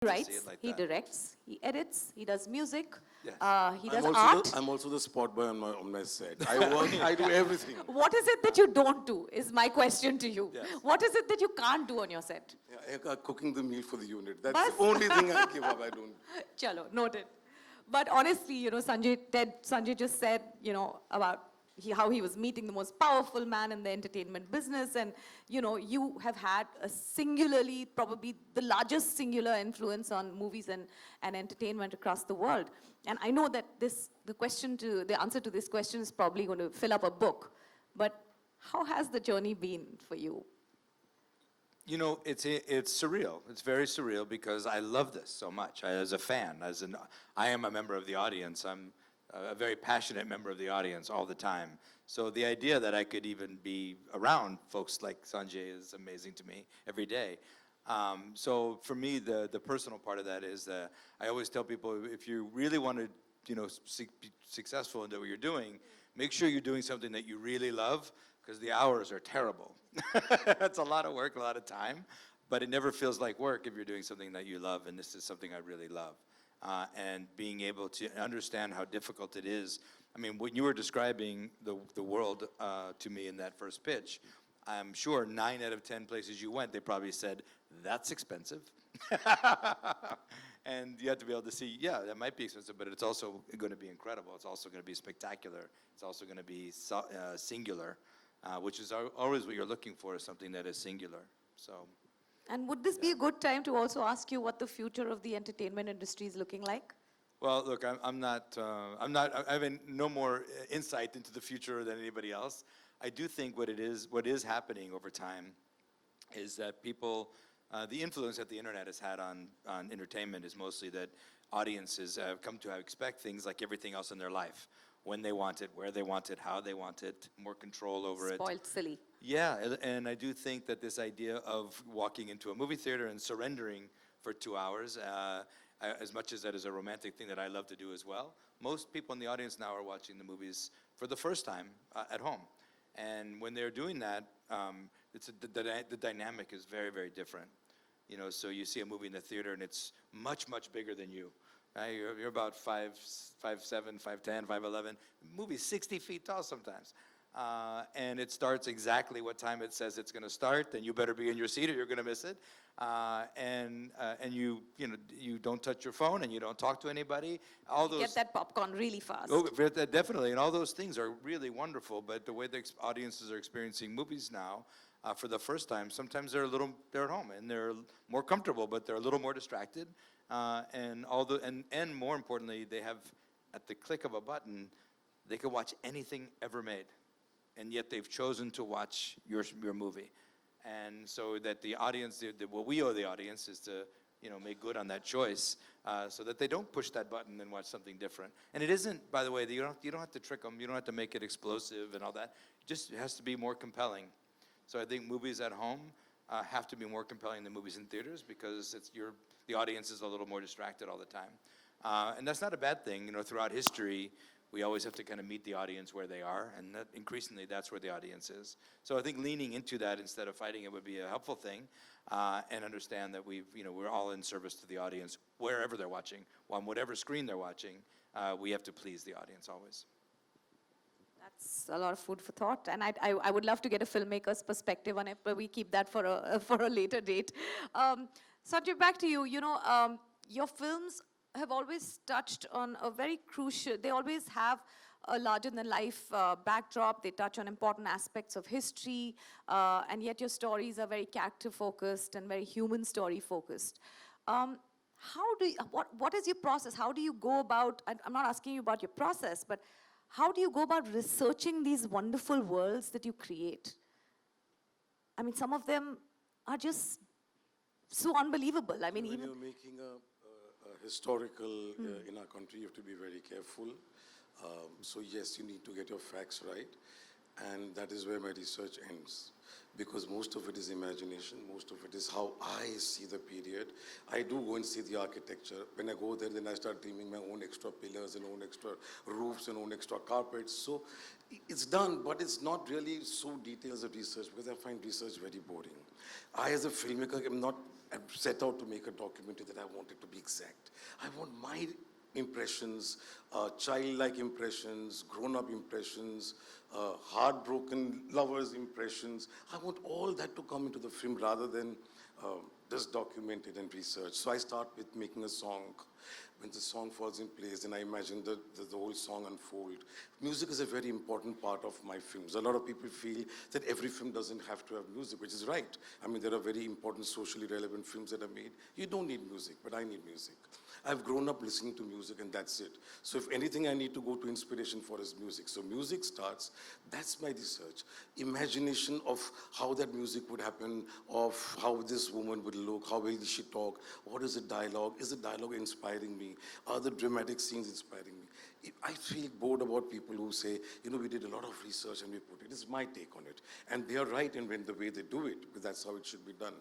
He to see writes, it like he that. directs, he edits, he does music, Yes. he does art. I'm also the spot boy on my set. I work, I do everything. What is it that you don't do, is my question to you. Yes. What is it that you can't do on your set? Yeah, cooking the meal for the unit. That's Bas. the only thing I give up. I don't. Chalo, noted. But honestly, Sanjay just said, about how he was meeting the most powerful man in the entertainment business, and you have had a singularly, probably the largest singular influence on movies and entertainment across the world. And I know that the answer to this question is probably going to fill up a book. But how has the journey been for you? It's surreal. It's very surreal because I love this so much. As a fan, I am a member of the audience. I'm a very passionate member of the audience all the time. So the idea that I could even be around folks like Sanjay is amazing to me every day. So for me, the personal part of that is that I always tell people, if you really want to, be successful in what you're doing, make sure you're doing something that you really love, because the hours are terrible. It's a lot of work, a lot of time, but it never feels like work if you're doing something that you love, and this is something I really love. And being able to understand how difficult it is. I mean, when you were describing the world to me in that first pitch, I'm sure 9 out of 10 places you went, they probably said, that's expensive. And you have to be able to see, yeah, that might be expensive, but it's also going to be incredible. It's also going to be spectacular. It's also going to be singular, which is always what you're looking for, is something that is singular. So. And would this be a good time to also ask you what the future of the entertainment industry is looking like? Well, look, I have no more insight into the future than anybody else. I do think what is happening over time is that people, the influence that the internet has had on entertainment is mostly that audiences have come to expect things like everything else in their life. When they want it, where they want it, how they want it, more control over it. Spoiled silly. Yeah, and I do think that this idea of walking into a movie theater and surrendering for 2 hours, as much as that is a romantic thing that I love to do as well, most people in the audience now are watching the movies for the first time at home. And when they're doing that, the dynamic is very, very different. So you see a movie in the theater and it's much, much bigger than you. You're about 5'7", 5'10", 5'11". Movie's 60 feet tall sometimes. And it starts exactly what time it says it's going to start, and you better be in your seat or you're going to miss it. And you don't touch your phone, and you don't talk to anybody. All those get that popcorn really fast. Oh, definitely, and all those things are really wonderful. But the way the audiences are experiencing movies now, for the first time, sometimes they're at home and they're more comfortable, but they're a little more distracted. And more importantly, they have, at the click of a button, they can watch anything ever made. And yet they've chosen to watch your movie. And so that the audience, what we owe the audience is to make good on that choice, so that they don't push that button and watch something different. And it isn't, by the way, you don't have to trick them, you don't have to make it explosive and all that. It has to be more compelling. So I think movies at home have to be more compelling than movies in theaters, because the audience is a little more distracted all the time. And that's not a bad thing. Throughout history, we always have to kind of meet the audience where they are, and increasingly that's where the audience is. So I think leaning into that instead of fighting it would be a helpful thing, and understand that we're all in service to the audience wherever they're watching, on whatever screen they're watching. We have to please the audience always. That's a lot of food for thought, and I would love to get a filmmaker's perspective on it, but we keep that for a later date. Sanjay, back to you. Your films have always touched on a very crucial, they always have a larger-than-life backdrop. They touch on important aspects of history, and yet your stories are very character-focused and very human story-focused. What is your process? How do you go about, I'm not asking you about your process, but how do you go about researching these wonderful worlds that you create? I mean, some of them are just so unbelievable. I mean, when you're making a historical in our country, you have to be very careful. So yes, you need to get your facts right, and that is where my research ends, because most of it is imagination, most of it is how I see the period. I do go and see the architecture. When I go there, then I start dreaming my own extra pillars and own extra roofs and own extra carpets. So it's done, but it's not really so detailed as a research, because I find research very boring. I, as a filmmaker, am not set out to make a documentary that I wanted to be exact. I want my impressions, childlike impressions, grown-up impressions, heartbroken lovers' impressions. I want all that to come into the film rather than just document it and research. So I start with making a song. When the song falls in place, then I imagine the whole song unfold. Music is a very important part of my films. A lot of people feel that every film doesn't have to have music, which is right. I mean, there are very important socially relevant films that are made. You don't need music, but I need music. I've grown up listening to music and that's it. So if anything I need to go to inspiration for is music. So music starts, that's my research. Imagination of how that music would happen, of how this woman would look, how will she talk, what is the dialogue, is the dialogue inspiring me, are the dramatic scenes inspiring me. I feel bored about people who say, you know, we did a lot of research and we put it. It's my take on it. And they are right in the way they do it, because that's how it should be done.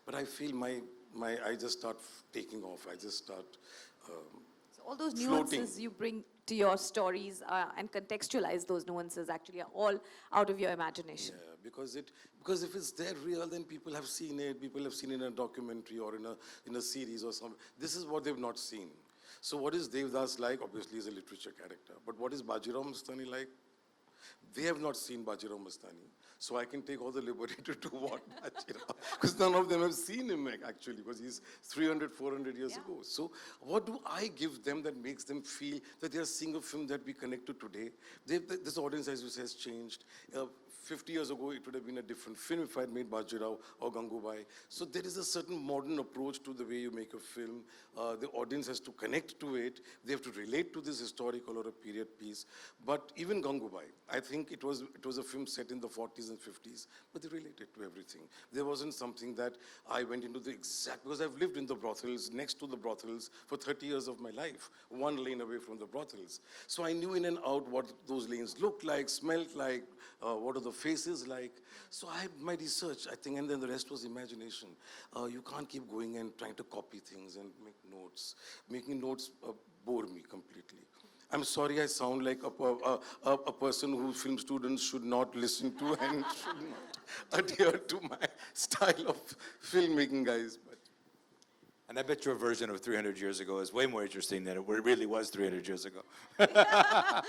But I feel I just start taking off. I just start So all those floating. nuances you bring to your stories and contextualize those nuances actually are all out of your imagination. Yeah, because if it's there real, then people have seen it. People have seen it in a documentary or in a series or something. This is what they've not seen. So what is Devdas like? Obviously, he's a literature character. But what is Bajirao Mastani like? They have not seen Bajirao Mastani. So I can take all the liberty to do what Bajirao, because none of them have seen him actually, because he's 300, 400 years ago. So what do I give them that makes them feel that they are seeing a film that we connect to today? This audience, as you say, has changed. 50 years ago, it would have been a different film if I had made Bajirao or Gangubai. So there is a certain modern approach to the way you make a film. The audience has to connect to it. They have to relate to this historical or a period piece. But even Gangubai, I think it was a film set in the 40s and 50s, but they related to everything. There wasn't something that I went into the exact, because I've lived in the brothels, next to the brothels for 30 years of my life, one lane away from the brothels. So I knew in and out what those lanes looked like, smelled like, what are the faces like. So I had my research, I think, and then the rest was imagination. You can't keep going and trying to copy things and make notes. Making notes bore me completely. I'm sorry I sound like a person who film students should not listen to and should not adhere to my style of filmmaking, guys. But And I bet your version of 300 years ago is way more interesting than it really was 300 years ago. Yeah,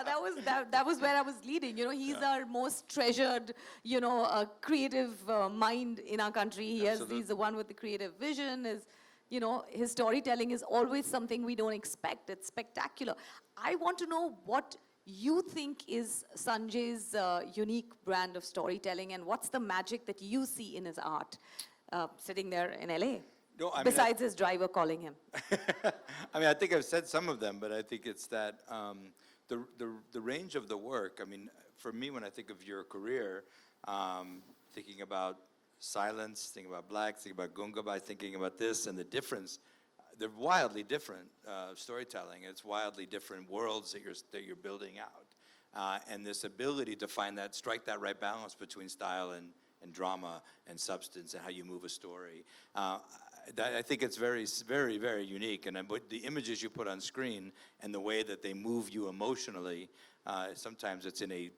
that was where I was leading. You know, he's our most treasured, you know, creative mind in our country. He's the one with the creative vision. You know, his storytelling is always something we don't expect. It's spectacular. I want to know what you think is Sanjay's unique brand of storytelling, and what's the magic that you see in his art sitting there in LA? No, I mean, besides his driver calling him. I mean, I think I've said some of them, but I think it's that the range of the work. I mean, for me, when I think of your career, thinking about silence, thinking about Black, thinking about Gungabai, thinking about this and the difference, they're wildly different storytelling. It's wildly different worlds that you're building out, and this ability to strike that right balance between style and drama and substance and how you move a story. I think it's very, very, very unique. And the images you put on screen and the way that they move you emotionally, sometimes it's in a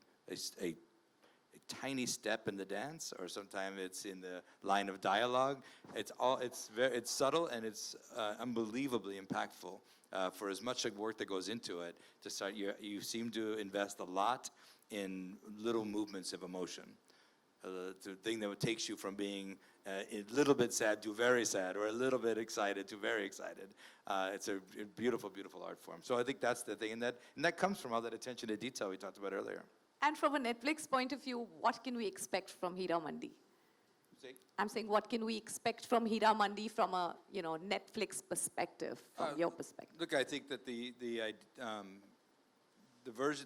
tiny step in the dance, or sometimes it's in the line of dialogue. It's subtle and it's unbelievably impactful. For as much work that goes into it, you seem to invest a lot in little movements of emotion. The thing that takes you from being a little bit sad to very sad, or a little bit excited to very excited. It's a beautiful, beautiful art form. So I think that's the thing, and that comes from all that attention to detail we talked about earlier. And from a Netflix point of view, what can we expect from Hira Mandi? I'm saying, what can we expect from Hira Mandi from a Netflix perspective, from your perspective? Look, I think that the version,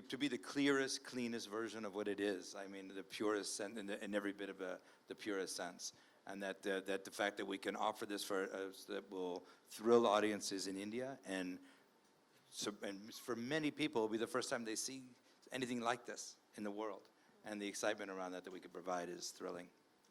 to be the clearest, cleanest version of what it is. I mean, the purest sense, in every bit of the purest sense, and that the fact that we can offer this that will thrill audiences in India, and for many people, it'll be the first time they see anything like this in the world, and the excitement around that we can provide is thrilling.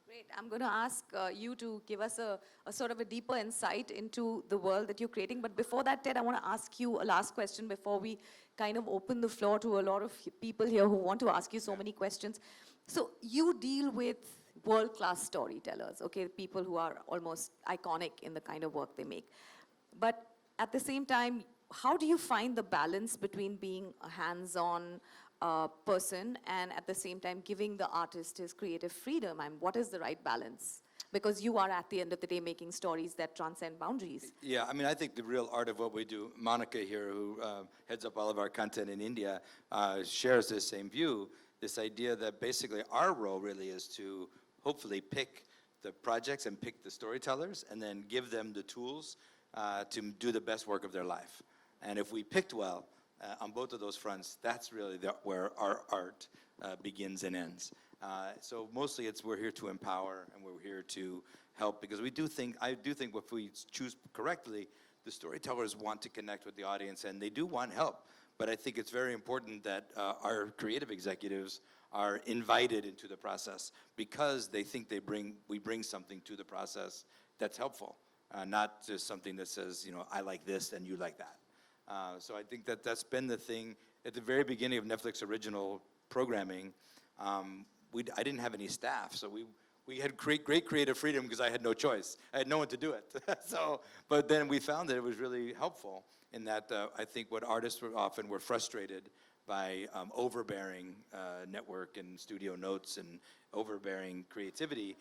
Great. I'm going to ask you to give us a sort of a deeper insight into the world that you're creating. But before that, Ted, I want to ask you a last question before we kind of open the floor to a lot of people here who want to ask you so many questions. So you deal with world-class storytellers, okay, people who are almost iconic in the kind of work they make. But at the same time, how do you find the balance between being a hands-on person and at the same time giving the artist his creative freedom? And what is the right balance? Because you are at the end of the day making stories that transcend boundaries. Yeah, I mean, I think the real art of what we do, Monica here, who heads up all of our content in India, shares this same view, this idea that basically our role really is to hopefully pick the projects and pick the storytellers and then give them the tools to do the best work of their life. And if we picked well on both of those fronts, that's really where our art begins and ends. So mostly we're here to empower and we're here to help, because I do think if we choose correctly, the storytellers want to connect with the audience and they do want help. But I think it's very important that our creative executives are invited into the process because they think we bring something to the process that's helpful, not just something that says, I like this and you like that. So I think that's been the thing. At the very beginning of Netflix original programming, I didn't have any staff, so we had great creative freedom because I had no choice. I had no one to do it. But then we found that it was really helpful in that I think what artists often were frustrated by overbearing network and studio notes and overbearing creativity,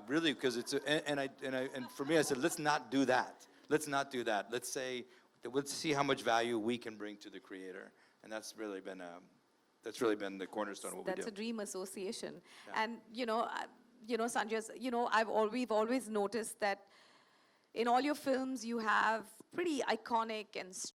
really because and for me I said, let's not do that. Let's not do that. Let's see how much value we can bring to the creator, and that's really been the cornerstone of what we do. That's a dream association. Yeah. And, Sanjay, we've always noticed that in all your films, you have pretty iconic and